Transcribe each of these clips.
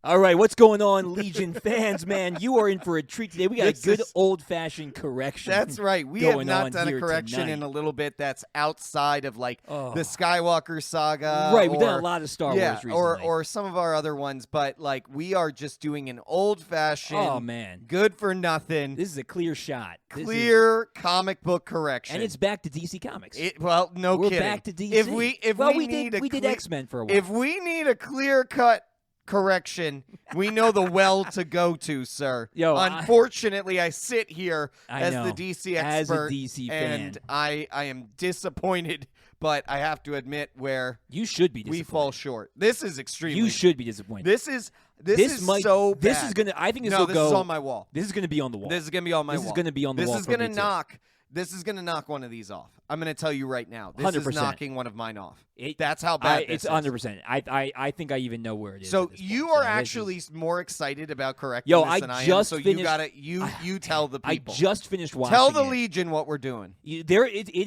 All right, what's going on, Legion fans, man? You are in for a treat today. We got a good old-fashioned correction. That's right. We have not done a correction in a little bit that's outside of, like, the Skywalker saga. Right, we've done a lot of Star Wars recently. Or some of our other ones, but, like, we are just doing an old-fashioned, good-for-nothing. This is a clear shot. Clear comic book correction. And it's back to DC Comics. Well, no kidding. We're back to DC. We did X-Men for a while. If we need a clear-cut correction, we know the well to go to, sir. Unfortunately, I sit here as the DC expert, as a DC fan, and I am disappointed. But I have to admit, where you should be disappointed. We fall short. This is extremely. You should be disappointed. This is so bad. This is gonna. I think this will go. This is on my wall. This is gonna be on the wall. This is gonna be on my wall. This is gonna be on the wall. This is gonna knock. This is gonna knock one of these off. I'm gonna tell you right now. This 100%. is knocking one of mine off. That's how bad it's 100%. I think I even know where it is. So you are actually more excited about correcting this than I am. So you gotta you tell the people. I just finished watching. Tell the Legion what we're doing. It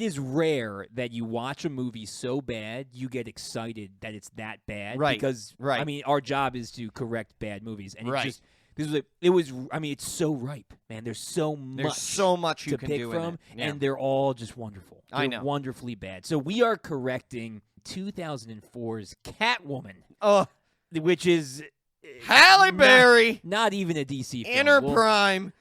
is rare that you watch a movie so bad you get excited that it's that bad. Right. Because I mean, our job is to correct bad movies, and it's so ripe, man. There's so much you to can pick do from, in it. and they're all just wonderful. They're wonderfully bad. So we are correcting 2004's Catwoman, which is Halle Berry, not even a DC film. In her prime.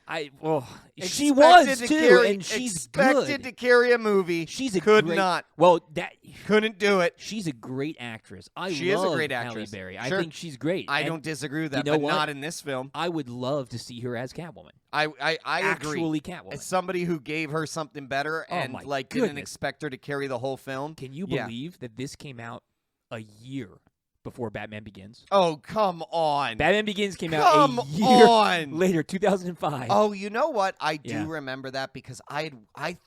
She was too, and she's expected to carry a movie. She's a not. Well, that couldn't do it. She's a great actress. She is a great actress. Halle Berry. Sure. I think she's great. I don't disagree with that, but not in this film. I would love to see her as Catwoman. I agree. Actually, Catwoman. As somebody who gave her something better and didn't expect her to carry the whole film. Can you believe that this came out a year before Batman Begins? Oh, come on. Batman Begins came out a year later, 2005. Oh, you know what? I do remember that because I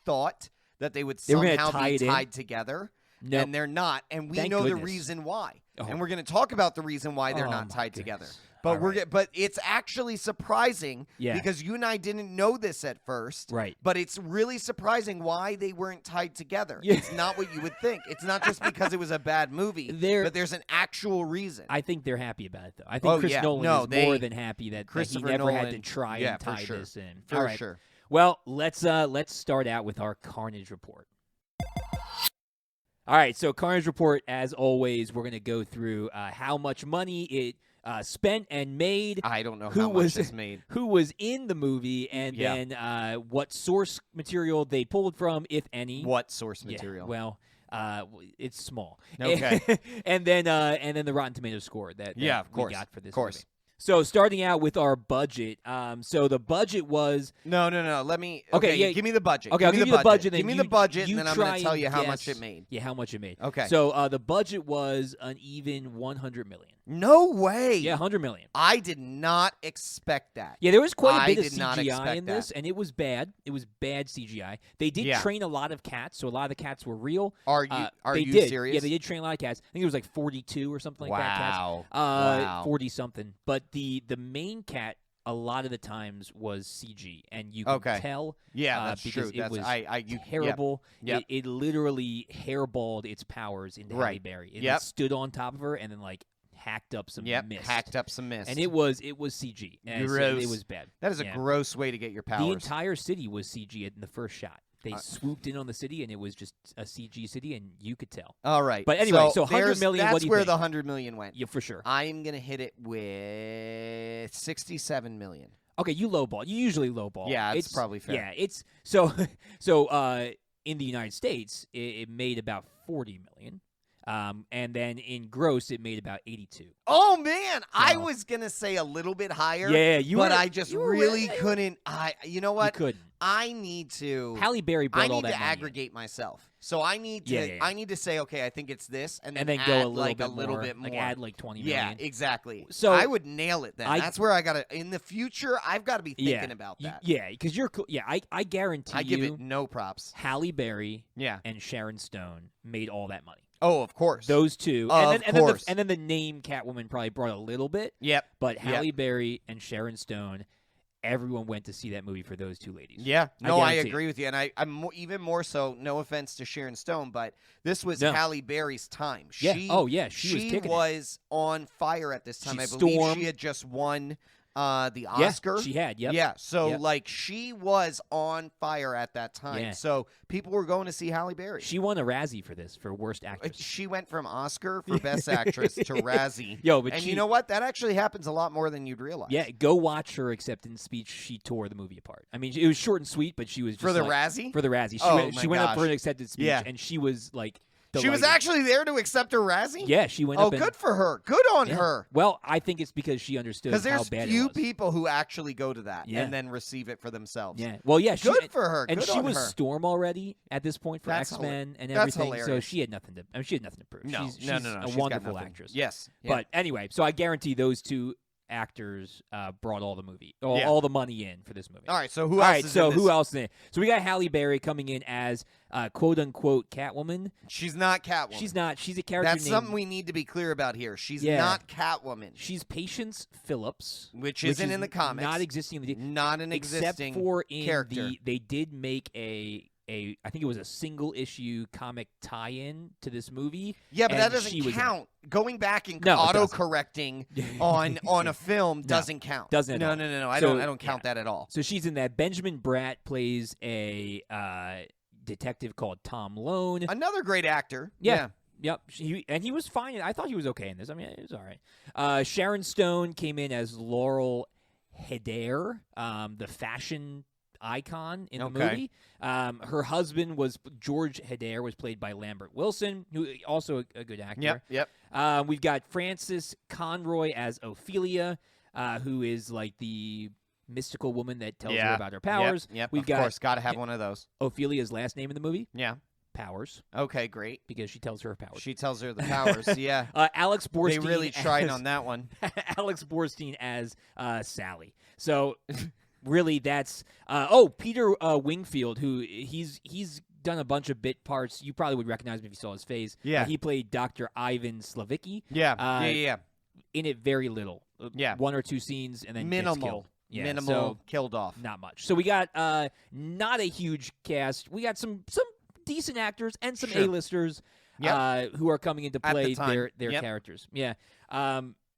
thought that they would somehow be tied together. No. And they're not. And we know the reason why. And we're going to talk about the reason why they're not tied together. But but it's actually surprising because you and I didn't know this at first. Right. But it's really surprising why they weren't tied together. It's not what you would think. It's not just because it was a bad movie, but there's an actual reason. I think they're happy about it, though. I think Chris Nolan is more than happy that he never had to try and tie this in. For sure. Well, let's start out with our Carnage Report. All right, so Carnage Report, as always, we're going to go through how much money it spent and made. I don't know how much it's made. Who was in the movie, and then what source material they pulled from, if any. What source material? Well, it's small. Okay. and then the Rotten Tomatoes score that we got for this movie. So starting out with our budget, so the budget was no. Let me give me the budget. Okay, I'll give you the budget. Give me the budget, and then I'm going to tell you how much it made. Yeah, how much it made. Okay. So the budget was an even $100 million. No way. Yeah, $100 million. I did not expect that. Yeah, there was quite a bit of CGI in this, and it was bad. It was bad CGI. They did train a lot of cats, so a lot of the cats were real. Are you serious? Yeah, they did train a lot of cats. I think it was like 42 or something like that. Wow. Wow. 40-something. But the main cat, a lot of the times, was CG, and you could tell. Yeah, that's because true. It was terrible. Yep. It literally hairballed its powers into Halle Berry. It stood on top of her and then hacked up some mist. Hacked up some mist. And it was CG. And gross. It was bad. That is a gross way to get your powers. The entire city was CG in the first shot. They swooped in on the city, and it was just a CG city, and you could tell. All right. But anyway, so $100 million, that's what do you where think? the $100 million went. Yeah, for sure. I'm going to hit it with $67 million. Okay, you lowball. You usually lowball. Yeah, it's probably fair. Yeah, it's so in the United States, it made about $40 million. And then in gross, it made about 82. Oh man, I was gonna say a little bit higher. Yeah, I just really couldn't. You know what? You couldn't. I need to. Halle Berry brought all that money. I need to aggregate myself. So I need to. I need to say, okay, I think it's this, and then go add a little bit more. Like add like 20 million. Yeah, exactly. So I would nail it then. That's where I gotta. In the future, I've got to be thinking about that. Yeah, because you're. Yeah, I guarantee I give it no props. Halle Berry. And Sharon Stone made all that money. Oh, of course. Those two. Of course. And then the name Catwoman probably brought a little bit. Yep. But Halle Berry and Sharon Stone, everyone went to see that movie for those two ladies. Yeah, no, I agree with you, and I'm even more so. No offense to Sharon Stone, but this was Halle Berry's time. She was on fire at this time. I believe she had just won the Oscar. She had, Yeah, so she was on fire at that time. Yeah. So people were going to see Halle Berry. She won a Razzie for this, for Worst Actress. She went from Oscar for Best Actress to Razzie. But you know what? That actually happens a lot more than you'd realize. Yeah, go watch her acceptance speech. She tore the movie apart. I mean, it was short and sweet, but she was just for the Razzie? For the Razzie. She went up for an acceptance speech, and she was like... She was actually there to accept her Razzie? Yeah, she went up. Oh, good for her. Good on her. Well, I think it's because she understood how bad it was. Because there's few people who actually go to that and then receive it for themselves. Yeah. Well, yeah. Good for her. And good she on was her. Storm already at this point for X-Men and everything. That's hilarious. So she had nothing to. I mean, she had nothing to prove. No, she's no. a wonderful actress. Yes. But anyway, so I guarantee those two actors brought all the money in for this movie. All right, so who else is in this? Who else in it? So we got Halle Berry coming in as quote-unquote Catwoman. She's not Catwoman. She's not. She's a character That's something we need to be clear about here. She's not Catwoman. She's Patience Phillips. Which isn't in the comics. Not existing. Not an existing except for in character. They did make I think it was a single issue comic tie-in to this movie. Yeah, but that doesn't count. Going back and auto-correcting on a film doesn't count. Doesn't. No. I don't count that at all. So she's in that. Benjamin Bratt plays a detective called Tom Lone. Another great actor. Yeah. Yep. He was fine. I thought he was okay in this. I mean, it was all right. Sharon Stone came in as Laurel Heder, the fashion icon in the movie. Her husband was George Heder, was played by Lambert Wilson, who also a good actor. Yep. We've got Frances Conroy as Ophelia, who is like the mystical woman that tells her about her powers. Yep. We've of course, got to have one of those. Ophelia's last name in the movie? Yeah. Powers. Okay, great. Because she tells her powers. She tells her the powers, yeah. Alex Borstein. They really tried on that one. Alex Borstein as Sally. So... Really, that's Peter Wingfield, who he's done a bunch of bit parts. You probably would recognize him if you saw his face. Yeah, he played Dr. Ivan Slavicki. Yeah. In it, very little. Yeah, 1 or 2 scenes, and then minimal. gets killed. Yeah, minimal, killed off. Not much. So we got not a huge cast. We got some decent actors and some A-listers who are coming in to play their characters. Yeah.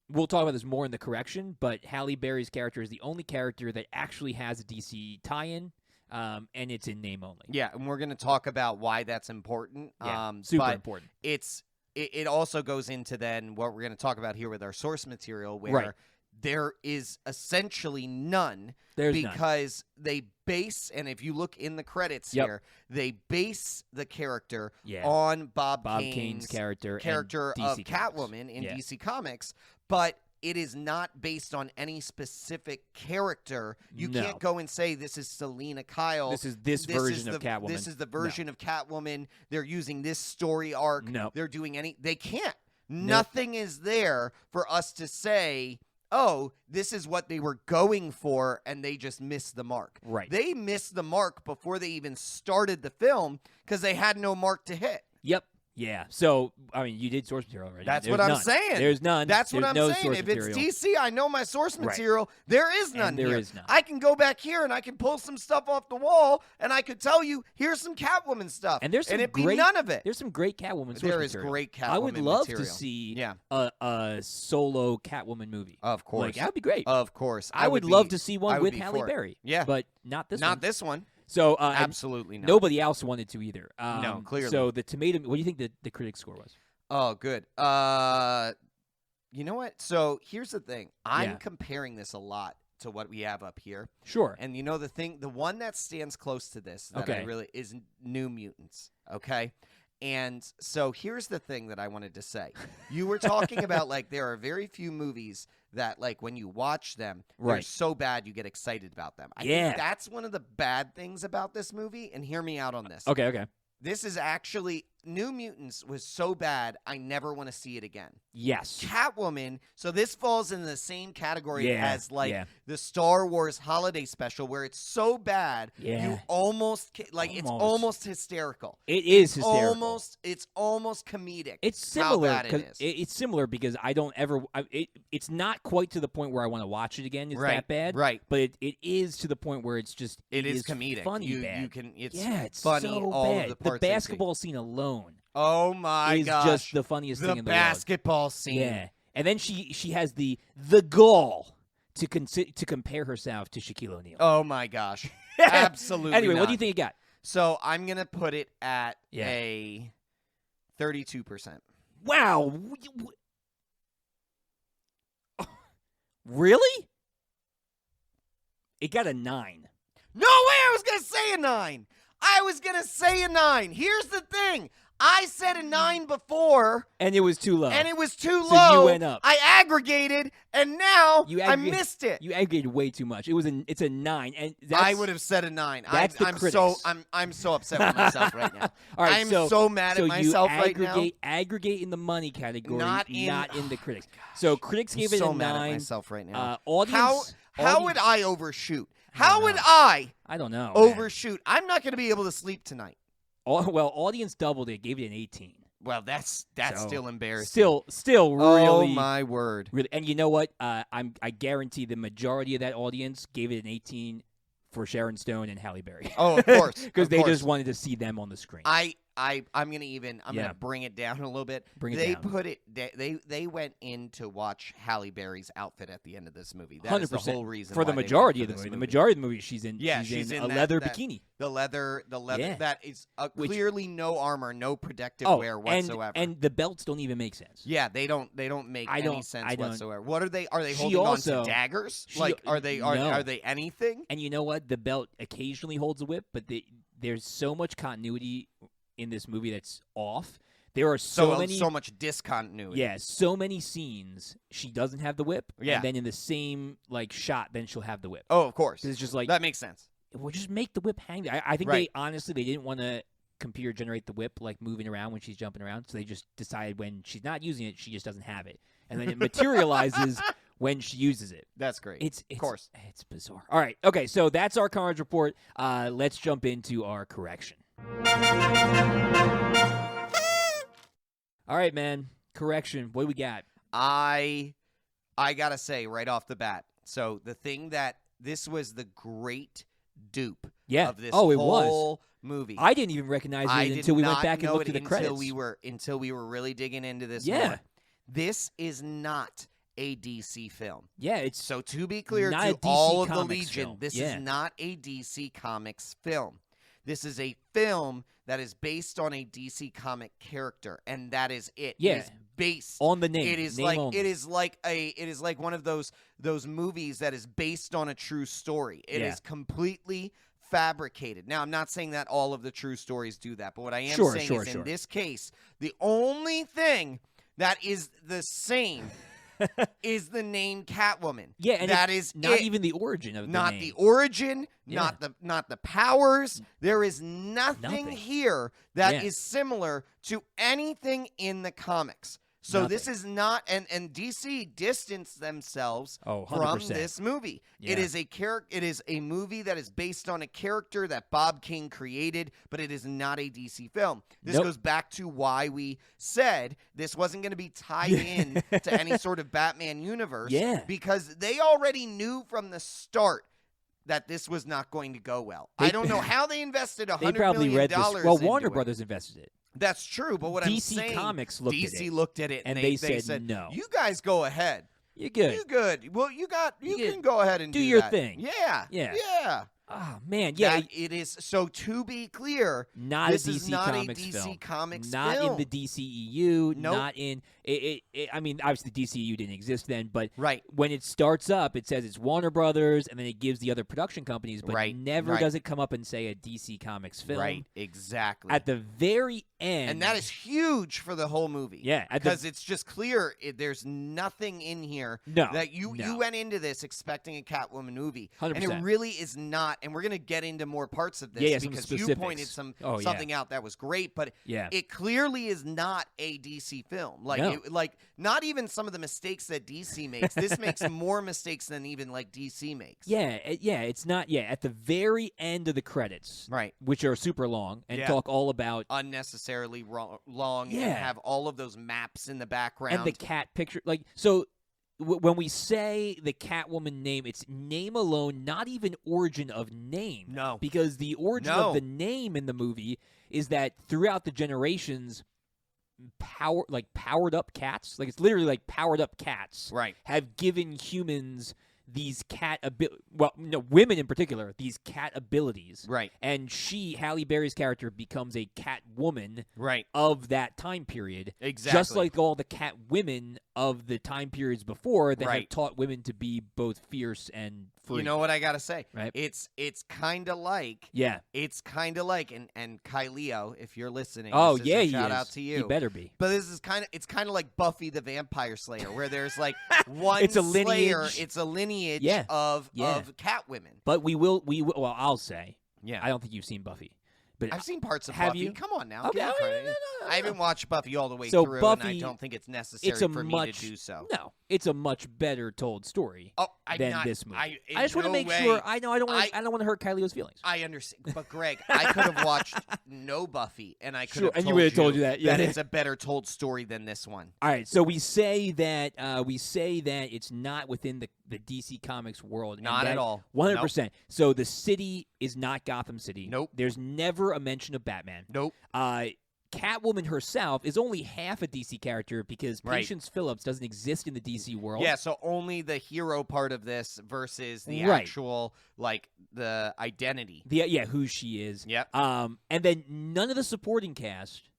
We'll talk about this more in the correction, but Halle Berry's character is the only character that actually has a DC tie-in, and it's in name only. Yeah, and we're going to talk about why that's important. Yeah, super important. It also goes into then what we're going to talk about here with our source material, where there is essentially none because they base, and if you look in the credits here, they base the character on Bob Kane's character of Catwoman in DC Comics, but it is not based on any specific character. You can't go and say this is Selena Kyle. This is this version of Catwoman. This is the version of Catwoman. They're using this story arc. No. They're doing they can't. Nothing is there for us to say, oh, this is what they were going for, and they just missed the mark. Right. They missed the mark before they even started the film because they had no mark to hit. Yep. Yeah. So, I mean, you did source material already. That's what I'm saying. There's none. That's what I'm saying. If it's DC, I know my source material. There is none here. There is none. I can go back here and I can pull some stuff off the wall, and I could tell you, here's some Catwoman stuff. And there's some none of it. There's some great Catwoman source material. There is great Catwoman I would love material. to see a solo Catwoman movie. Of course. Like, that would be great. Of course. I would love to see one with Halle Berry. Yeah. But not this one. Not this one. So absolutely not. Nobody else wanted to either. No, clearly. So the tomato. What do you think the critic score was? Oh, good. You know what? So here's the thing. I'm comparing this a lot to what we have up here. Sure. And you know the one that stands close to this that I really is New Mutants. Okay. And so here's the thing that I wanted to say. You were talking about like there are very few movies that like when you watch them, they're so bad you get excited about them. I think that's one of the bad things about this movie, and hear me out on this. Okay. This is actually New Mutants was so bad, I never want to see it again. Yes. Catwoman, so this falls in the same category as the Star Wars holiday special where it's so bad you almost it's almost hysterical. It is hysterical. It's almost comedic. It's similar it's similar because I don't ever it's not quite to the point where I want to watch it again. It's that bad. Right. But it is to the point where it's just it is comedic. Funny bad. It's funny so all bad. of the parts. The basketball scene alone. Oh my gosh. Is just the funniest thing in the world. The basketball scene. Yeah. And then she has the gall to compare herself to Shaquille O'Neal. Oh my gosh. Absolutely. Anyway, not. What do you think you got? So I'm going to put it at a 32%. Wow. Really? It got a 9. No way I was going to say a 9. I was going to say a 9. Here's the thing. I said a 9 before. And it was too low. So you went up. I aggregated, and now I missed it. You aggregated way too much. It's a 9. And I would have said a 9. I'm so upset with myself right now. All right, I'm so mad at myself right now. Aggregate in the money category, not in the critics. Gosh, so critics gave it a 9. I'm so mad at myself right now. How would I overshoot? How would I don't know. Overshoot. I'm not going to be able to sleep tonight. Well, audience doubled it, gave it an 18. Well, that's still embarrassing. Still really. Oh my word! Really, and you know what? I guarantee the majority of that audience gave it an 18 for Sharon Stone and Halle Berry. Oh, of course, because they just wanted to see them on the screen. I'm gonna bring it down a little bit. They went in to watch Halle Berry's outfit at the end of this movie. That 100%. Is the whole reason for the majority of the movie. The majority of the movie, she's in a leather bikini. The leather that is clearly no armor, no protective wear whatsoever. And the belts don't even make sense. Yeah, they don't make any sense whatsoever. What are they? Are they holding on to daggers? Are they anything? And you know what? The belt occasionally holds a whip, but there's so much continuity in this movie that's off. There are so much discontinuity. Yeah, so many scenes she doesn't have the whip. Yeah. And then in the same shot, then she'll have the whip. Oh, of course. It's just that makes sense. Well, just make the whip hang there. I think they didn't want to computer generate the whip moving around when she's jumping around, so they just decided when she's not using it, she just doesn't have it, and then it materializes when she uses it. That's great. Of course, it's bizarre. All right, okay, so that's our Carnage Report. Let's jump into our correction. All right, man. Correction. What do we got? I gotta say right off the bat. So the thing that this was the great dupe of this whole movie. I didn't even recognize it until we went back and looked at the credits. Until we were really digging into this. Yeah. More. This is not a DC film. Yeah, so to be clear to all of the Legion, this is not a DC Comics film. This is a film that is based on a DC comic character, and that is it. Yeah. It is based on the name. It is like one of those movies that is based on a true story. It is completely fabricated. Now, I'm not saying that all of the true stories do that, but what I am saying is in this case, the only thing that is the same is the name Catwoman. Yeah, and that is not even the origin of the not name. the origin, not the powers. There is nothing here that is similar to anything in the comics. So this is not, and DC distanced themselves from this movie. Yeah. It is a movie that is based on a character that Bob King created, but it is not a DC film. This goes back to why we said this wasn't going to be tied in to any sort of Batman universe. Yeah. Because they already knew from the start that this was not going to go well. I don't know how they invested $100 million. Well, Warner Brothers invested it. That's true, but what I'm saying, DC Comics looked at it, and they said no. You guys go ahead. You're good. You're good. Well, you can go ahead and do your that. thing. Yeah. Oh man, yeah. It is. So to be clear, this is not a DC film. Comics not film. in the DCEU. Nope. Not in it. I mean, obviously the DCEU didn't exist then, but right. when it starts up, it says it's Warner Brothers, and then it gives the other production companies, but never does it come up and say a DC Comics film. Right. Exactly. At the very end, and that is huge for the whole movie. Yeah, because it's just clear there's nothing in here that you went into this expecting a Catwoman movie, 100%. and it really is not not, and we're going to get into more parts of this because you pointed something out that was great, but it clearly is not a DC film. Like, not even some of the mistakes that DC makes. This makes more mistakes than even like DC makes. It's not. At the very end of the credits, right, which are super long and talk all about unnecessarily long and have all of those maps in the background and the cat picture. Like, so when we say the Catwoman name, it's name alone, not even origin of name. No, because the origin of the name in the movie is that throughout the generations, powered up cats, like it's literally like powered up cats, right, have given humans these women in particular, these cat abilities. Right. And Halle Berry's character, becomes a Catwoman of that time period. Exactly. Just like all the cat women of the time periods before that have taught women to be both fierce and free. You know what I got to say? Right. It's kind of like. Yeah. It's kind of like, and Kyleo, if you're listening. Oh, shout out to you. He better be. But it's kind of like Buffy the Vampire Slayer, where there's like one it's a Slayer. lineage. It's a lineage of Catwomen. But we will. Well, I'll say. Yeah. I don't think you've seen Buffy. But I've seen parts of have Buffy. You? Come on now. Okay. No. I haven't watched Buffy all the way through, Buffy, and I don't think it's necessary for me to do so. No, it's a much better told story than this movie. I just want to make sure. I know. I don't want to hurt Kyleo's feelings. I understand, but Greg, I could have watched no Buffy, and I could have and you would have told you that. Yeah, it's a better told story than this one. All right, so we say that it's not within the DC Comics world. Not at all. 100%. Nope. So the city is not Gotham City. Nope. There's never a mention of Batman. Nope. Catwoman herself is only half a DC character because Patience Phillips doesn't exist in the DC world. Yeah, so only the hero part of this versus the actual, like, the identity. Who she is. Yep. And then none of the supporting cast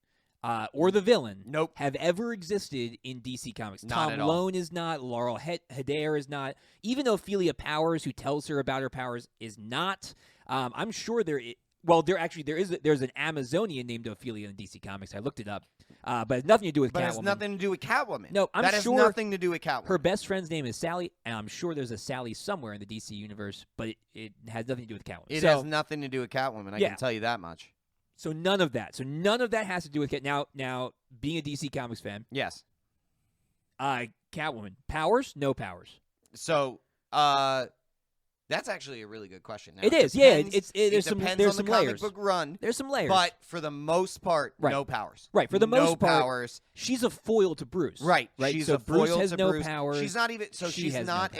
or the villain have ever existed in DC Comics. Tom Lone is not. Laurel Hedare is not. Even Ophelia Powers, who tells her about her powers, is not. I'm sure there is. Well, there's an Amazonian named Ophelia in DC Comics. I looked it up, but it has nothing to do with Catwoman. But it has nothing to do with Catwoman. No, I'm sure that has nothing to do with Catwoman. Her best friend's name is Sally, and I'm sure there's a Sally somewhere in the DC universe, but it has nothing to do with Catwoman. It has nothing to do with Catwoman. I can tell you that much. So none of that. So none of that has to do with Catwoman. Now, being a DC Comics fan, yes. Catwoman, powers? No powers. So, that's actually a really good question. Now, it is, there's some layers. Comic book run. There's some layers, but for the most part, no powers. Right, for the most part, powers. She's a foil to Bruce. Right, she's a Bruce foil has to no Bruce. powers. She's not even. So she's not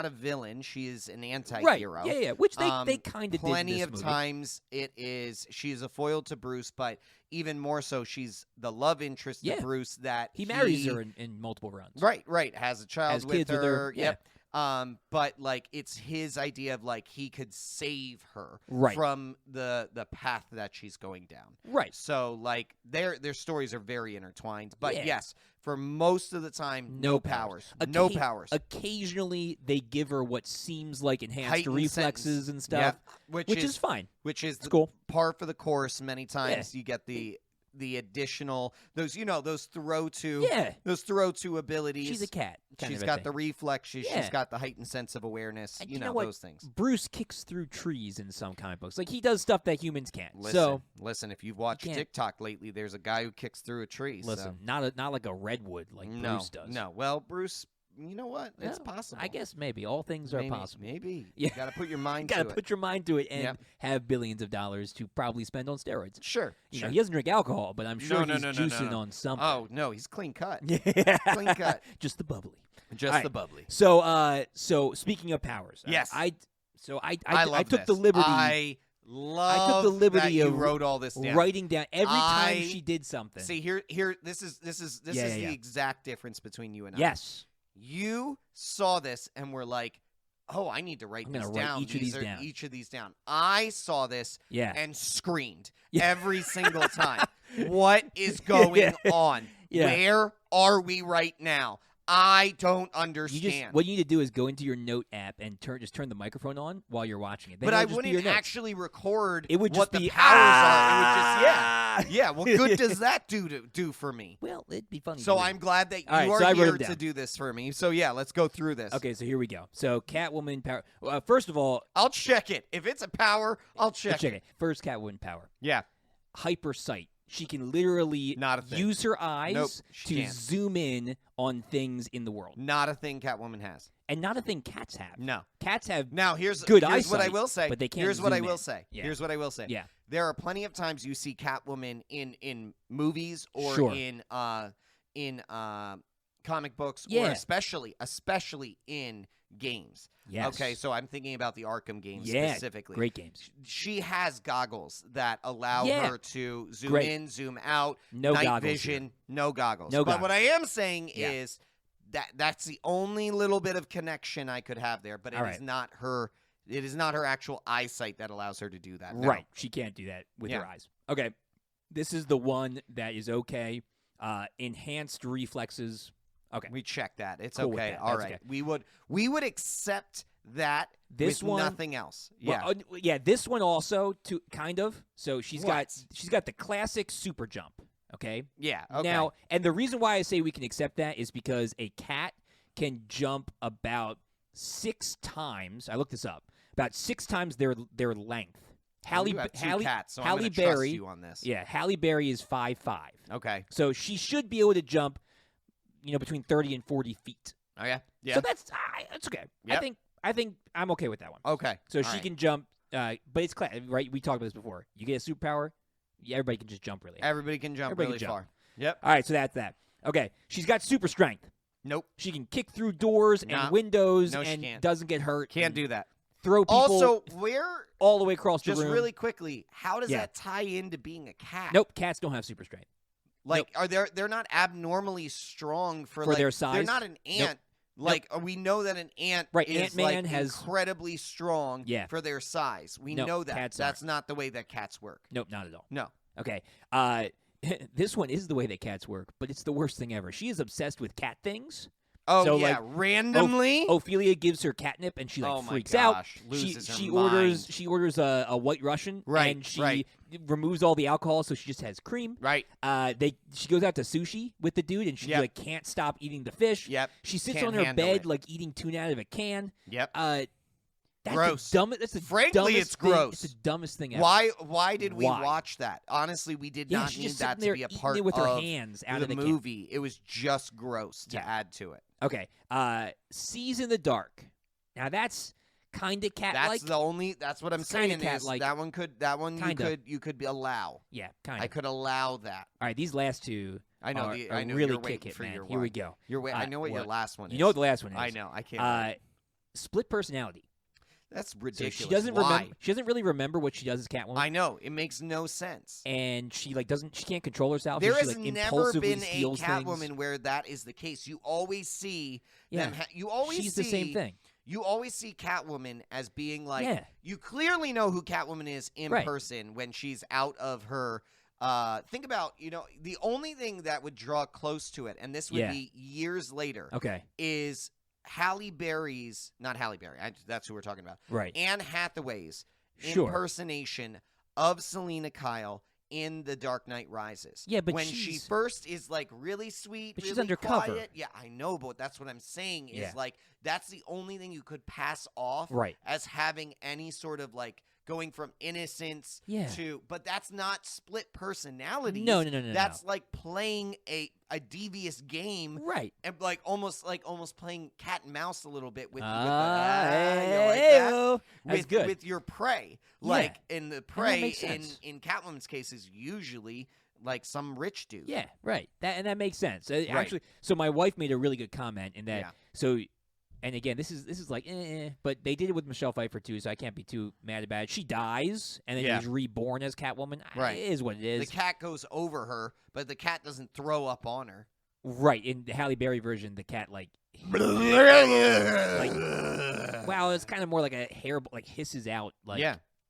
a villain. She is an anti-hero. Right. Yeah. Which they kind of did. Plenty of times she is a foil to Bruce, but even more so, she's the love interest to Bruce that he marries her in multiple runs. Right. Has a child with her. Yep. But like it's his idea of like he could save her from the path that she's going down. Right. So like their stories are very intertwined. But yes, for most of the time, no powers. No powers. Occasionally they give her what seems like enhanced reflexes and stuff, which is fine. Which is cool. Par for the course. Many times you get the additional those throw to abilities. She's a cat. She's got the reflexes. She's got the heightened sense of awareness. You know those things. Bruce kicks through trees in some comic books. Like he does stuff that humans can't. Listen. If you've watched TikTok lately, there's a guy who kicks through a tree. Listen, not like a redwood like Bruce does. No. Well, Bruce. You know what? It's possible. I guess maybe all things are possible. Maybe. You got to put your mind to it. Got to put your mind to it and have billions of dollars to probably spend on steroids. Sure. You know, he doesn't drink alcohol, but I'm sure he's juicing on something. Oh, no, he's clean cut. Yeah. Clean cut. Just the bubbly. Just the bubbly. So speaking of powers. Yes. I took the liberty. I took the liberty of wrote all this down. Writing down every time she did something. See here this is the exact difference between you and I. Yes. You saw this and were like, "Oh, I need to write this down. Each of these down." I saw this and screamed every single time. What is going on? Where are we right now? I don't understand. What you need to do is go into your note app and just turn the microphone on while you're watching it. Then but I wouldn't actually record it would just what the powers are. It would just yeah. What good does that do for me? Well, it'd be funny. So I'm glad that you are here to do this for me. So yeah, let's go through this. Okay, so here we go. So Catwoman power. First of all, I'll check it. If it's a power, I'll check it. First Catwoman power. Yeah. Hyper sight. She can literally use her eyes to zoom in on things in the world. Not a thing Catwoman has. And not a thing cats have. No. Cats have here's good eyesight, what I will say. But they can't Here's what I will in. say. Yeah. Here's what I will say. Yeah. There are plenty of times you see Catwoman in movies or in comic books or especially in games. Yes. Okay, so I'm thinking about the Arkham games specifically. Great games. She has goggles that allow her to zoom in, zoom out, no night goggles vision, no goggles. No but goggles. what I am saying is that's the only little bit of connection I could have there, but it is not her. It is not her actual eyesight that allows her to do that. No. Right. She can't do that with her eyes. Okay. This is the one that is okay. Enhanced reflexes. Okay. We check that. It's cool okay. That. All That's right. okay. We would accept that with nothing else. Yeah. Well, this one also kind of. So she's got the classic super jump. Okay. Yeah. Okay. Now, and the reason why I say we can accept that is because a cat can jump about 6 times. I looked this up. About 6 times their length. Halle cats, so Halle I'm Berry. Trust you on this. Yeah. Halle Berry is 5'5". Okay. So she should be able to jump, between 30 and 40 feet. Okay. Yeah. So that's okay. Yep. I think I'm okay with that one. Okay. So she can jump, but it's right. We talked about this before. You get a superpower, everybody can just jump really high. Everybody can jump really far. Yep. All right, so that's that. Okay, she's got super strength. Nope. She can kick through doors and windows and doesn't get hurt. Can't do that. Throw people also, all the way across the room. Just really quickly, how does that tie into being a cat? Nope, cats don't have super strength. Like, they're not abnormally strong for their size? They're not an ant. Nope. Like, we know that an ant is Ant-Man has incredibly strong for their size. We know that. That's not the way that cats work. Nope, not at all. No. Okay. This one is the way that cats work, but it's the worst thing ever. She is obsessed with cat things. Oh, so, randomly? Ophelia gives her catnip, and she freaks out. She orders a White Russian, and she removes all the alcohol, so she just has cream. Right. She goes out to sushi with the dude, and she can't stop eating the fish. Yep. She sits on her bed eating tuna out of a can. Yep. That's gross. Frankly, it's gross. It's the dumbest thing ever. Why did we watch that? Honestly, we did not need that to be a part with of her hands out the of the movie. It was just gross to add to it. Okay. Sees in the dark. Now that's kind of cat-like. That's what I'm saying. Cat-like. You could allow. Yeah, kind of. I could allow that. All right, these last two. I know really kick it, man. Here we go. I know what your last one is. You know what the last one is. I know. I can't. Split personality. That's ridiculous. So she doesn't remember. She doesn't really remember what she does as Catwoman. I know, it makes no sense. And she She can't control herself. There has never been a Catwoman things. Where that is the case. You always see them. She's the same thing. You always see Catwoman as being like. You clearly know who Catwoman is in person when she's out of her. Think about the only thing that would draw close to it, and this would be years later. Okay. Is Halle Berry's, not Halle Berry, that's who we're talking about. Right. Anne Hathaway's impersonation of Selena Kyle in The Dark Knight Rises. Yeah, but when she first is really sweet, but really she's undercover. Quiet. Yeah, I know, but that's what I'm saying is that's the only thing you could pass off as having any sort of going from innocence to, but that's not split personality. No. That's like playing a devious game, right? And almost playing cat and mouse a little bit with with your prey. Like in the prey in Catwoman's case is usually some rich dude. Yeah, right. That makes sense. Actually, so my wife made a really good comment in that. So. And again, this is but they did it with Michelle Pfeiffer too, so I can't be too mad about it. She dies, and then she's reborn as Catwoman. Right. It is what it is. The cat goes over her, but the cat doesn't throw up on her. Right. In the Halle Berry version, the cat wow, it's kind of more like a hair hisses out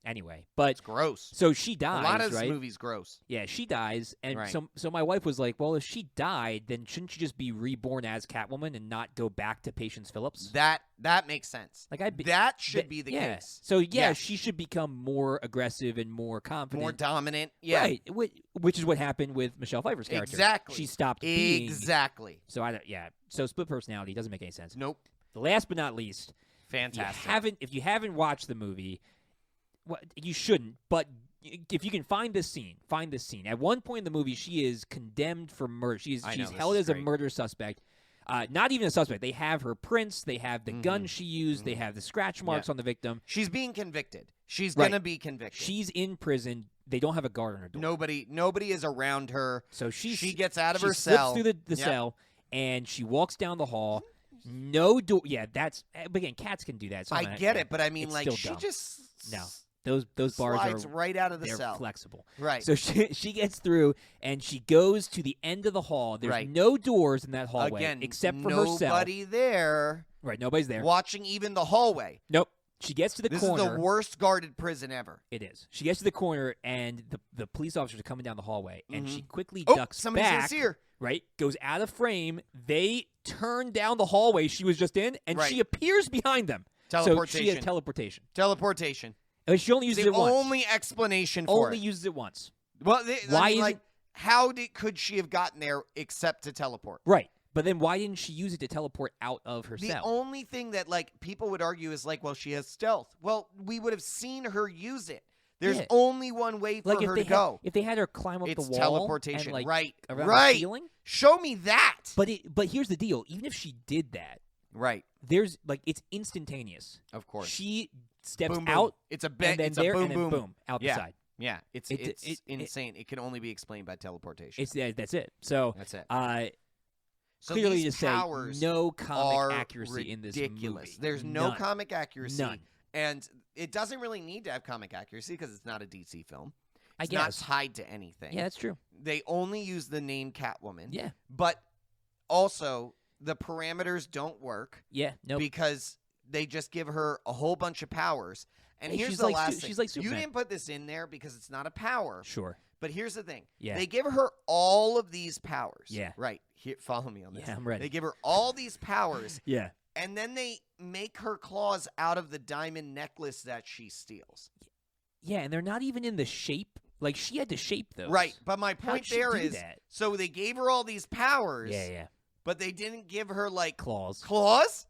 Anyway, but it's gross. So she dies. A lot of this right? movie's gross. Yeah, she dies, and right. so my wife was like, "Well, if she died, then shouldn't she just be reborn as Catwoman and not go back to Patience Phillips?" That makes sense. That should be the case. So she should become more aggressive and more confident, more dominant. Yeah, right. Which is what happened with Michelle Pfeiffer's character. Exactly. She stopped being exactly. So So split personality doesn't make any sense. Nope. The last but not least, fantastic. If you haven't watched the movie, you shouldn't. But if you can find this scene, At one point in the movie, she is condemned for murder. She's held as a murder suspect. Not even a suspect. They have her prints. They have the gun she used. They have the scratch marks on the victim. She's being convicted. She's going to be convicted. She's in prison. They don't have a guard on her door. Nobody is around her. So she gets out of her cell. She slips through the cell, and she walks down the hall. No door. Yeah, but again, cats can do that. So I get it, but I mean, like, she dumb. just... No. Those bars slides are right out of the they're cell. Flexible. Right. So she gets through and she goes to the end of the hall. There's no doors in that hallway Again, except for her cell. Nobody there. Right, nobody's there. Watching even the hallway. Nope. She gets to the corner. This is the worst guarded prison ever. It is. She gets to the corner and the police officers are coming down the hallway and she quickly ducks back. Here. Right? Goes out of frame. They turn down the hallway she was just in and she appears behind them. Teleportation. So she has teleportation. Teleportation. She only uses it once. The only explanation for it. Only uses it once. Well, how could she have gotten there except to teleport? Right. But then why didn't she use it to teleport out of her cell? The cell? only thing that people would argue is well, she has stealth. Well, we would have seen her use it. There's only one way for her to go. If they had her climb up the wall, it's teleportation. And, right. The ceiling? Show me that. But here's the deal. Even if she did that, right? There's it's instantaneous. Of course. She steps boom, boom. out. It's a boom, and boom, boom, out the side. Yeah, it's insane. It can only be explained by teleportation. That's it. So that's it. So clearly to say no comic accuracy in this movie. There's no comic accuracy. None. And it doesn't really need to have comic accuracy because it's not a DC film. It's not tied to anything. Yeah, that's true. They only use the name Catwoman. Yeah. But also the parameters don't work. Yeah, no. Because they just give her a whole bunch of powers. And here's she's the last thing. She's like Superman. You didn't put this in there because it's not a power. Sure. But here's the thing. Yeah. They give her all of these powers. Yeah. Right. Here, follow me on this. Yeah, I'm ready. They give her all these powers. Yeah. And then they make her claws out of the diamond necklace that she steals. Yeah, and they're not even in the shape. Like, she had to shape those. Right. But my point there is, so they gave her all these powers. Yeah. But they didn't give her, claws. Claws?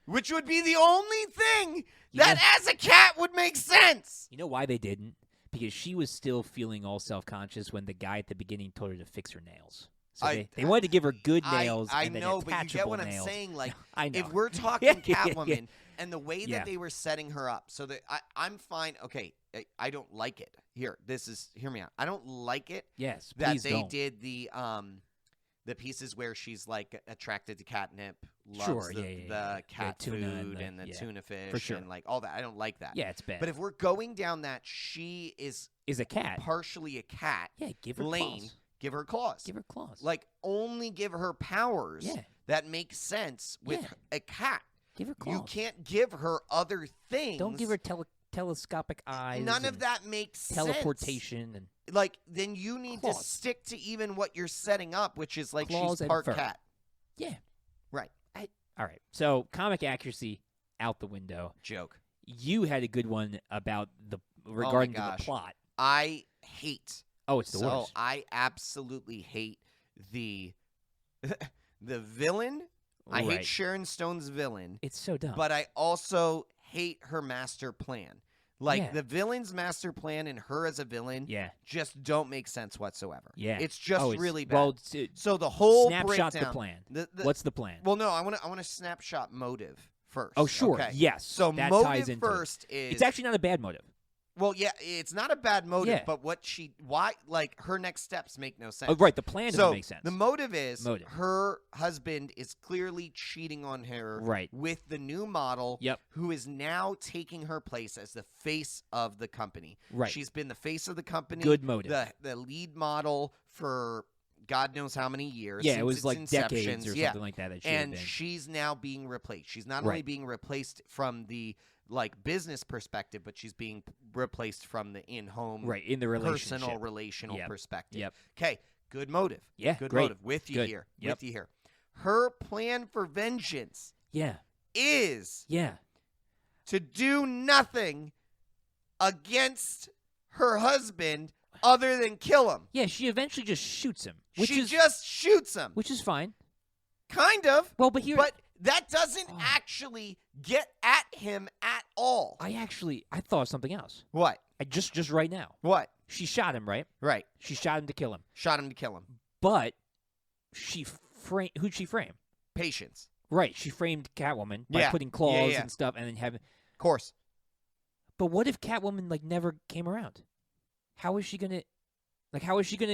Which would be the only thing that as a cat would make sense. You know why they didn't? Because she was still feeling all self-conscious when the guy at the beginning told her to fix her nails. So they wanted to give her good nails. I and know, but you get what nails. I'm saying. I know. If we're talking Catwoman and the way that they were setting her up, so that I'm fine. Okay, I don't like it. Hear me out. I don't like it. Yes, that they did the pieces where she's attracted to catnip, loves the cat food and the tuna fish and all that. I don't like that. Yeah, it's bad. But if we're going down that, she is a cat, partially a cat. Yeah, give her claws. Give her claws. Give her claws. Only give her powers that make sense with a cat. Give her claws. You can't give her other things. Don't give her telescopic eyes. None of that makes teleportation sense. Then you need to stick to even what you're setting up, which is claws she's part cat. Yeah. Right. All right. So comic accuracy out the window. Joke. You had a good one about regarding to the plot. I hate. Oh, it's the worst. So I absolutely hate the villain. I hate Sharon Stone's villain. It's so dumb. But I also hate her master plan. The villain's master plan and her as a villain just don't make sense whatsoever. Yeah. It's just really bad. Well, so the whole snapshot breakdown, the plan. What's the plan? Well, no, I want to snapshot motive first. Oh, sure. Okay. Yes. So that motive ties into first is... It's actually not a bad motive. Well, yeah, it's not a bad motive, but her next steps make no sense. Oh, right, the plan doesn't make sense. The motive is her husband is clearly cheating on her with the new model who is now taking her place as the face of the company. Right. She's been the face of the company. Good motive. The lead model for God knows how many years. Yeah, it was its like inception. decades or something like that. And she's now being replaced. She's not only being replaced from the business perspective, but she's being replaced from the in-home, in the personal relational perspective. Yep. Okay, good motive. Yeah, good great. motive. With you here. With you here. Her plan for vengeance. Is to do nothing against her husband other than kill him. Yeah, she eventually just shoots him. Just shoots him. Which is fine. Kind of. Well, but here... But that doesn't actually get at him at all. I thought of something else. What? Just right now. What? She shot him, right? Right. She shot him to kill him. But who'd she frame? Patience. Right. She framed Catwoman by putting claws and stuff and then having... Of course. But what if Catwoman never came around? How is she gonna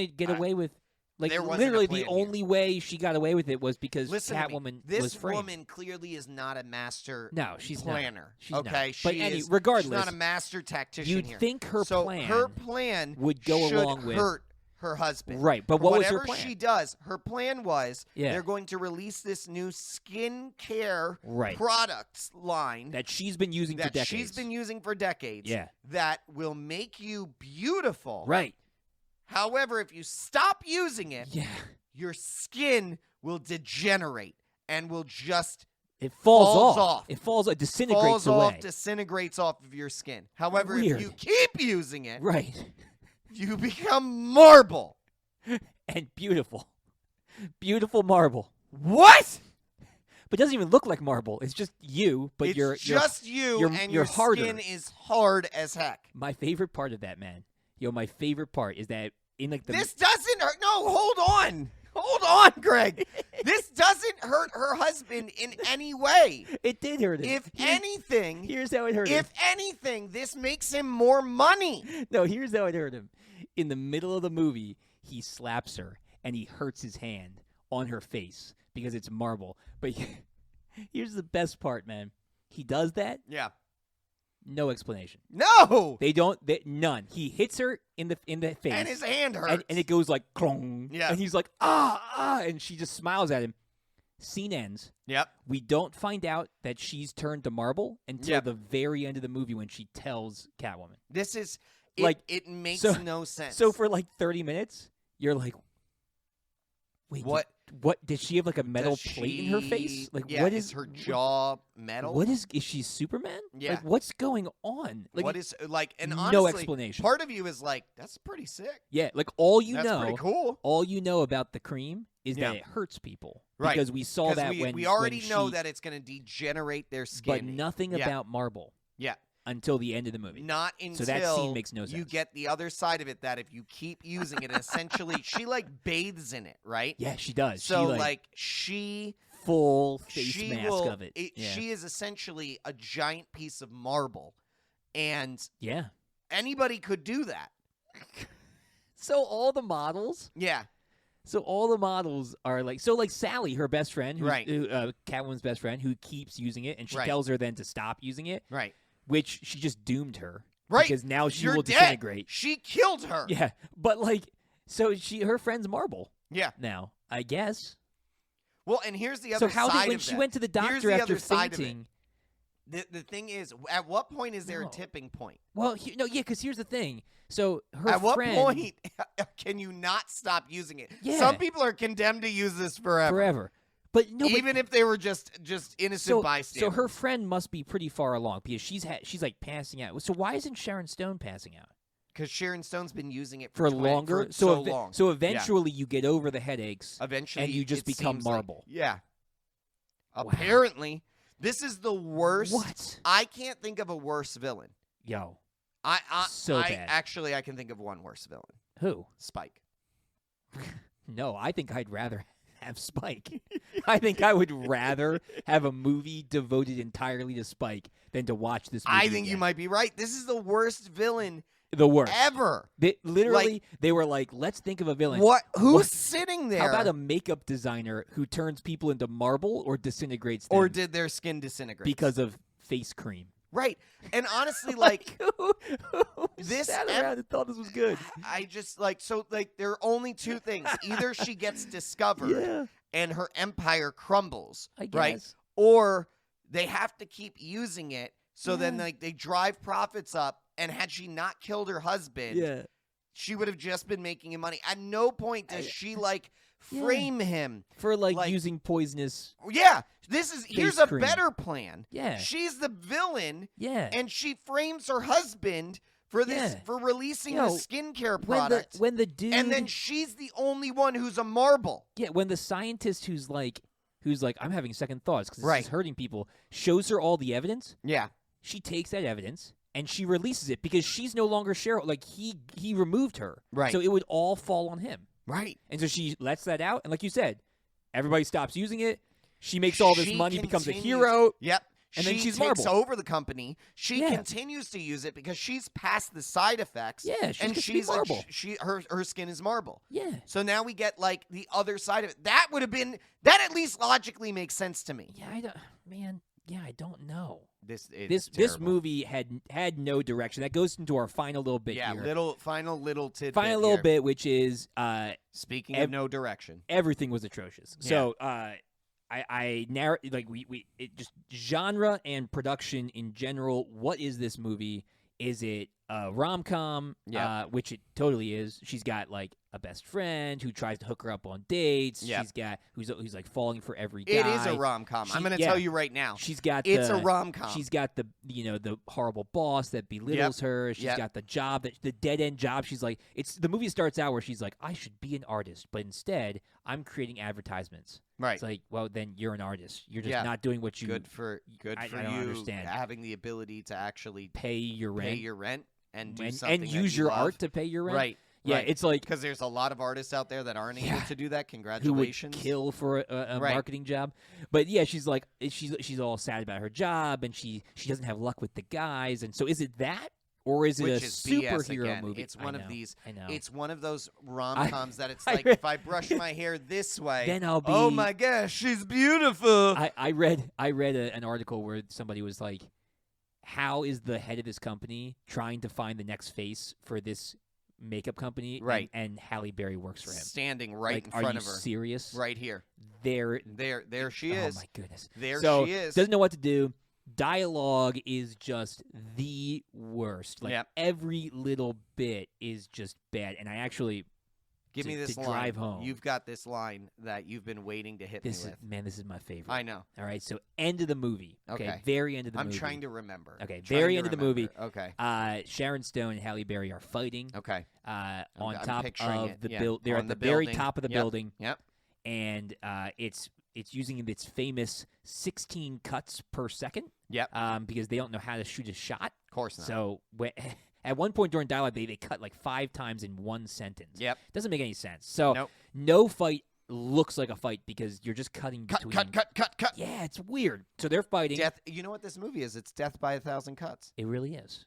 get away with literally the only way she got away with it was because Catwoman was framed. This woman clearly is not a master she's planner. Not. Okay, regardless, she's not a master tactician. You'd think her plan would go along with hurt her husband. Right, but what was her plan? Whatever she does, her plan was they're going to release this new skincare products line that she's been using for decades. That will make you beautiful. Right. However, if you stop using it, your skin will degenerate and will just it falls off. It disintegrates off of your skin. However, Weird. if you keep using it, you become marble. And beautiful. Beautiful marble. What? But it doesn't even look like marble. It's just you, but you're and your skin is hard as heck. My favorite part of that, man. My favorite part is that this doesn't hurt. No, hold on, Greg. This doesn't hurt her husband in any way. It did hurt him. Here's how it hurt him. If anything, this makes him more money. No, here's how it hurt him. In the middle of the movie, he slaps her and he hurts his hand on her face because it's marble. But here's the best part, man. He does that. Yeah. No explanation. No. None. He hits her in the face. And his hand hurts. And it goes like clong. Yeah. And he's like, ah, and she just smiles at him. Scene ends. Yep. We don't find out that she's turned to marble until the very end of the movie when she tells Catwoman. This is it makes no sense. So for 30 minutes, you're like, wait, what did she have a metal plate in her face? What is her jaw metal? What is she Superman? Yeah. What's going on? What is and no honestly, explanation. Part of you is that's pretty sick. Yeah, all you that's know. Pretty cool. All you know about the cream is that it hurts people. Right. Because we saw that we already know that it's going to degenerate their skin. But nothing about marble. Yeah. Until the end of the movie. Not until so that scene makes no sense. You get the other side of it that if you keep using it, essentially she bathes in it, right? Yeah, she does. So she full face mask of it. She is essentially a giant piece of marble, and anybody could do that. So all the models, So all the models are Sally, her best friend, Catwoman's best friend, who keeps using it, and she tells her then to stop using it, right? Which she just doomed her. Right. Because now she will dead. disintegrate. She killed her. Yeah. But so her friend's marble. Yeah. Now, I guess. Well, and here's the other side of that. When she went to the doctor after fainting. The thing is, at what point is there a tipping point? Well, because here's the thing. So her at what friend, point can you not stop using it? Yeah. Some people are condemned to use this forever. But even if they were just innocent bystanders. So her friend must be pretty far along because she's passing out. So why isn't Sharon Stone passing out? Because Sharon Stone's been using it for longer. So long. So eventually you get over the headaches. Eventually, and you just become marble. Wow. Apparently, this is the worst. What? I can't think of a worse villain. Yo. I bad. Actually, I can think of one worse villain. Who? Spike. No, I think I'd rather have Spike. I think I would rather have a movie devoted entirely to Spike than to watch this movie. I think you might be right. This is the worst villain ever. They were like, let's think of a villain. Who's sitting there? How about a makeup designer who turns people into marble or disintegrates them? Or did their skin disintegrate? Because of face cream. Right. And honestly, like who this sat around and thought this was good. I just there are only two things. Either she gets discovered and her empire crumbles, I guess. right? Or they have to keep using it. So then they drive profits up, and had she not killed her husband, she would have just been making him money. At no point does she frame him for using poisonous. Yeah, here's a better plan. Yeah, she's the villain. Yeah, and she frames her husband for this for releasing the skincare product. When the dude, and then she's the only one who's a marble. Yeah, when the scientist who's like I'm having second thoughts because this is hurting people, shows her all the evidence. Yeah, she takes that evidence and she releases it because she's no longer Cheryl. Like he removed her. Right. So it would all fall on him. Right. And so she lets that out, and like you said, everybody stops using it. She makes all this money, becomes a hero. Yep. And then she's takes Marvel. over the company. She continues to use it because she's past the side effects. Yeah, she's Marvel. Her skin is marble. Yeah. So now we get the other side of it. That at least logically makes sense to me. Yeah, I don't know. This movie had no direction. That goes into our final little bit here. Final little tidbit. Final little bit, which is speaking of no direction. Everything was atrocious. Yeah. So I narrow just genre and production in general. What is this movie? Is it a rom-com? Yeah. Which it totally is. She's got a best friend who tries to hook her up on dates. Yep. She's got who's follling for every guy. It is a rom-com. I'm going to tell you right now. It's a rom-com. She's got the horrible boss that belittles her. She's got the job the dead-end job. She's like, the movie starts out where she's like, I should be an artist, but instead I'm creating advertisements. Right. It's like, well, then you're an artist. You're just not doing what you. Good for I you. don't understand. Having the ability to actually pay your rent and do something and use your love. art to pay your rent. Right. Yeah, right. It's like because there's a lot of artists out there that aren't able to do that. Congratulations. Who would kill for a marketing job. But yeah, she's like she's all sad about her job and she doesn't have luck with the guys. And so is it that? Or is it a superhero movie? It's one of these. I know. It's one of those rom-coms that it's like, if I brush my hair this way, then I'll be. Oh my gosh, she's beautiful. I read an article where somebody was like, "How is the head of this company trying to find the next face for this makeup company?" Right. And Halle Berry works for him, standing right in front of her. Are you serious? Right here. There she is. Oh my goodness. She is. Doesn't know what to do. Dialogue is just the worst. Every little bit is just bad. And I actually give me this to line. Drive home. You've got this line that you've been waiting to hit me with. Man, this is my favorite. I know. All right, so end of the movie. Okay. Very end of the movie. I'm trying to remember. Okay, very end of the movie. Okay. Sharon Stone and Halle Berry are fighting. Okay. On top of the building. They're on at the building. very top of the building. Yep. And it's using its famous 16 cuts per second. Yep. Because they don't know how to shoot a shot. Of course not. So at one point during dialogue, they cut 5 times in one sentence. Yep. Doesn't make any sense. So no fight looks like a fight because you're just cutting between. Cut. Yeah, it's weird. So they're fighting. Death. You know what this movie is? It's death by 1,000 cuts. It really is.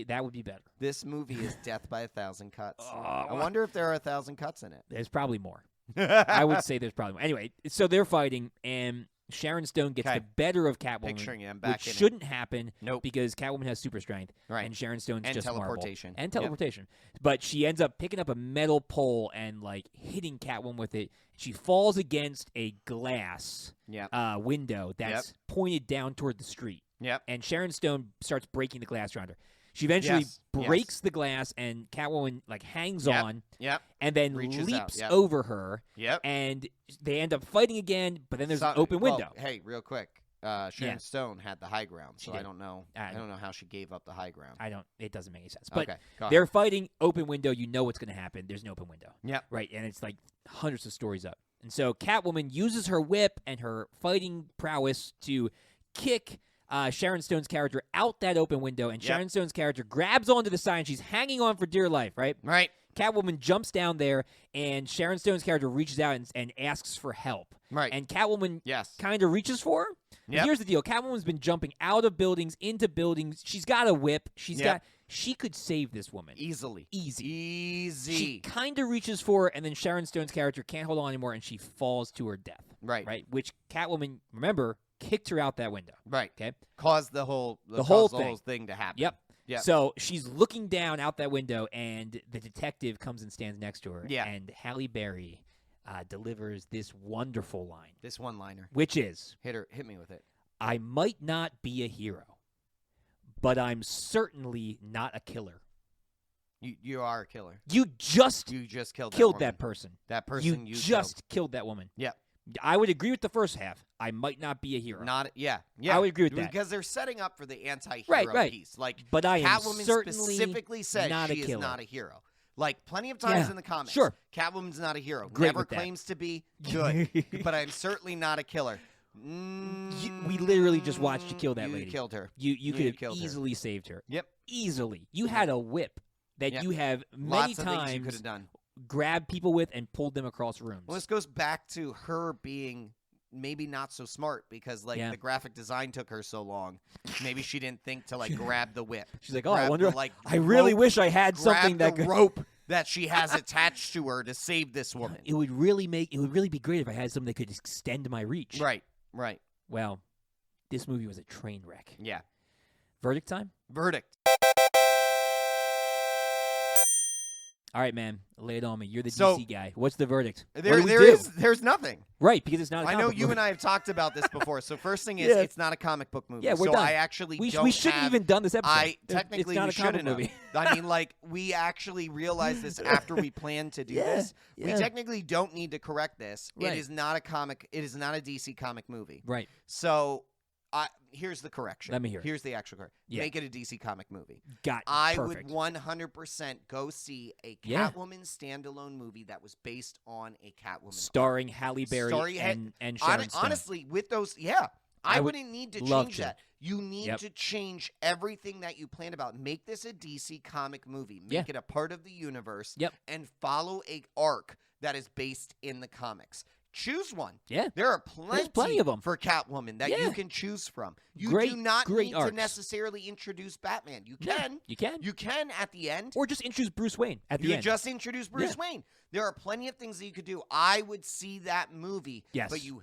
That would be better. This movie is death by 1,000 cuts. I wonder if there are 1,000 cuts in it. There's probably more. I would say there's probably more. Anyway, so they're fighting, and Sharon Stone gets the better of Catwoman, Picturing him back which shouldn't happen Nope. because Catwoman has super strength, right. and Sharon Stone's and just teleportation. Marvel. And teleportation. Yep. But she ends up picking up a metal pole and hitting Catwoman with it. She falls against a glass window that's pointed down toward the street. Yep. And Sharon Stone starts breaking the glass around her. She eventually breaks the glass, and Catwoman hangs on, and then leaps over her, and they end up fighting again. But then there's an open window. Hey, real quick, Sharon Stone had the high ground, so I don't know. I don't know how she gave up the high ground. It doesn't make any sense. But they're fighting open window. You know what's going to happen. There's an open window. Yeah. Right, and it's hundreds of stories up. And so Catwoman uses her whip and her fighting prowess to kick Sharon Stone's character out that open window, and Sharon Stone's character grabs onto the side, and she's hanging on for dear life, right? Right. Catwoman jumps down there, and Sharon Stone's character reaches out and asks for help. Right. And Catwoman kind of reaches for her. Yep. Here's the deal. Catwoman's been jumping out of buildings, into buildings. She's got a whip. She's She could save this woman. Easy. She kind of reaches for her, and then Sharon Stone's character can't hold on anymore, and she falls to her death. Right. Which Catwoman, remember, kicked her out that window. Right. Okay. Caused the whole thing to happen. Yep. So she's looking down out that window, and the detective comes and stands next to her. Yeah. And Halle Berry delivers this wonderful line. This one-liner. Which is... Hit me with it. I might not be a hero, but I'm certainly not a killer. You are a killer. You just killed that person. That person you just killed that woman. Yeah. I would agree with the first half. I might not be a hero. Yeah. I would agree with that. Because they're setting up for the anti-hero piece. Like, but I am Catwoman certainly specifically says she is not a hero. Like, plenty of times in the comics. Sure. Catwoman's not a hero. Great Never claims to be. Good. But I'm certainly not a killer. We literally just watched you kill that lady. You killed her. You could have easily saved her. Yep. Easily. You had a whip that you have many times you could have done. Grabbed people with and pulled them across rooms. Well, this goes back to her being maybe not so smart because the graphic design took her so long. Maybe she didn't think to grab the whip. She's like, I wonder. I really wish I had something that rope that she has attached to her to save this woman. It would really be great if I had something that could extend my reach. Right. Well, this movie was a train wreck. Yeah. Verdict time? Verdict. All right, man. Lay it on me. You're the DC guy. What's the verdict? There's nothing. Right, because it's not a comic book movie. I know you and I have talked about this before. So first thing is, it's not a comic book movie. Yeah, we're done. I actually we shouldn't have even done this episode. Technically, it's not we a comic shouldn't movie. I mean, we actually realized this after we planned to do this. We technically don't need to correct this. Right. It is not a comic. It is not a DC comic movie. Right. So here's the correction. Let me hear it. Here's the actual correction. Yeah. Make it a DC comic movie. Perfect. Would 100% go see a Catwoman standalone movie that was based on a Catwoman starring Halle Berry and Sharon Stone. Honestly, with those, I wouldn't need to change that. You need to change everything that you planned about. Make this a DC comic movie. Make it a part of the universe. And follow a arc that is based in the comics. Choose one. Yeah. There are plenty of them for Catwoman that you can choose from. You do not need to necessarily introduce Batman. You can. You can. You can at the end. Or just introduce Bruce Wayne at the end. You just introduce Bruce Wayne. There are plenty of things that you could do. I would see that movie. Yes. But you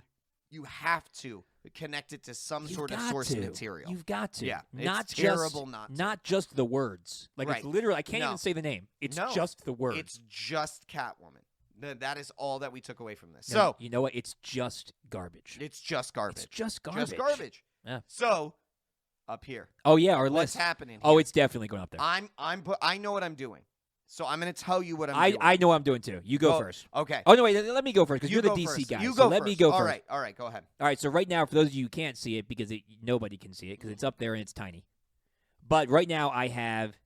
have to connect it to some sort of source material. You've got to. Yeah. Not terrible not to. Not just the words. It's literally, I can't even say the name. It's just the words. It's just Catwoman. That is all that we took away from this. No, so you know what? It's just garbage. It's just garbage. It's just garbage. Just garbage. Yeah. So up here. Oh yeah, our list. What's happening here? Oh, it's definitely going up there. I know what I'm doing. So I'm going to tell you what I'm doing. I know what I'm doing too. You go first. Okay. Oh no, wait. Let me go first because you're the DC guy. You go first. Let me go first. All right. Go ahead. All right. So right now, for those of you who can't see it because nobody can see it because it's up there and it's tiny. But right now I have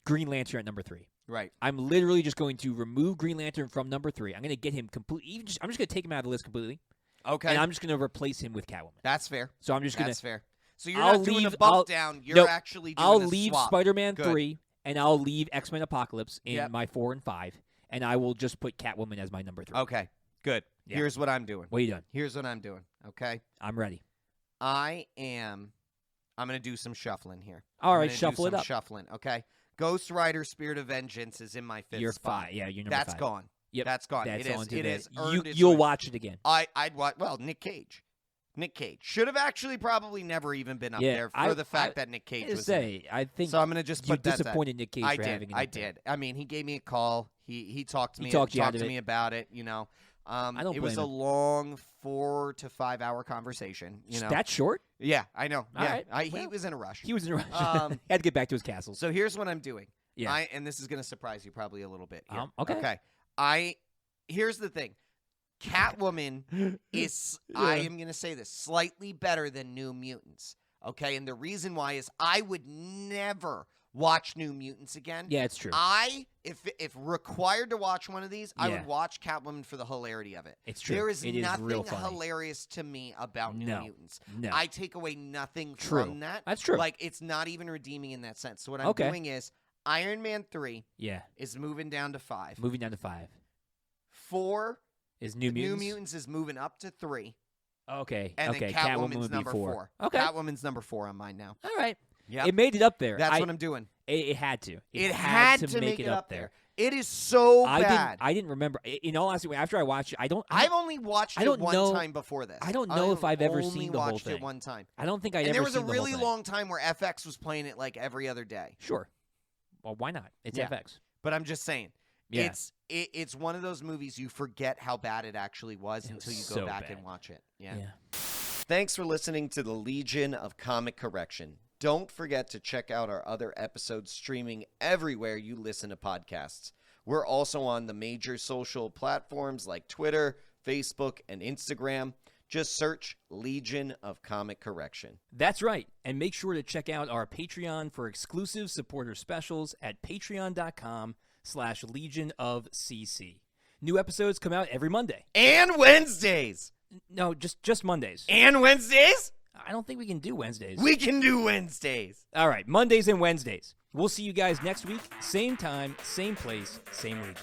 Green Lantern at number 3. Right. I'm literally just going to remove Green Lantern from number 3. I'm going to get him completely. I'm just going to take him out of the list completely. Okay. And I'm just going to replace him with Catwoman. That's fair. So I'm just going to. That's fair. So you're not doing a bump down. You're actually doing I'll a leave swap. Spider-Man 3 and I'll leave X-Men Apocalypse in my 4 and 5, and I will just put Catwoman as my number 3. Okay. Good. Yeah. Here's what I'm doing. What are you doing? Here's what I'm doing. Okay. I'm ready. I'm going to do some shuffling here. All right, shuffle it up. Shuffling. Okay. Ghost Rider: Spirit of Vengeance is in my 5th You're spot. 5. Yeah, you're number 5. That's gone. Yep. That's gone. That's it is. You'll watch it again. I'd watch. Well, Nick Cage. Nick Cage should have actually probably never even been up there for the fact that Nick Cage was in it. I think so. I'm going to just put that. Disappointed Nick Cage for having it. I did. I mean, he gade me a call. He talked to me. Talked to me about it. You know. It was a long 4 to 5 hour conversation. You know. That short? Yeah, I know. All yeah, right. He was in a rush. He was in a rush. Had to get back to his castle. So here's what I'm doing. Yeah. And this is going to surprise you probably a little bit. Here. Okay. Okay. Here's the thing. Catwoman is, I am going to say this, slightly better than New Mutants. Okay? And the reason why is I would never watch New Mutants again. Yeah, it's true. If required to watch one of these, I would watch Catwoman for the hilarity of it. It's true. There is it nothing is real funny. hilarious to me about New Mutants. No. I take away nothing from that. That's true. Like, it's not even redeeming in that sense. So what I'm doing is Iron Man 3 is moving down to 5. Moving down to 5. 4 is New Mutants. New Mutants is moving up to 3. Okay. And okay. then Catwoman's number 4. Okay. Catwoman's number 4 on mine now. All right. Yep. It made it up there. That's what I'm doing. It had to. It had to make it up there. It is so bad. I didn't remember. In all honesty, after I watched it, I've only watched it one time before this. I don't know if I've ever seen the whole thing. Only watched it one time. I don't think I ever seen And there was a the really whole thing. long time where FX was playing it like every other day. Sure. Well, why not? It's FX. But I'm just saying. Yeah. It's one of those movies you forget how bad it actually was until you go back and watch it. Yeah. Thanks for listening to the Legion of Comic Correction. Don't forget to check out our other episodes streaming everywhere you listen to podcasts. We're also on the major social platforms like Twitter, Facebook, and Instagram. Just search Legion of Comic Correction. That's right. And make sure to check out our Patreon for exclusive supporter specials at patreon.com/Legion of CC. New episodes come out every Monday. And Wednesdays. No, just Mondays. And Wednesdays? I don't think we can do Wednesdays. We can do Wednesdays. All right, Mondays and Wednesdays. We'll see you guys next week. Same time, same place, same Legion.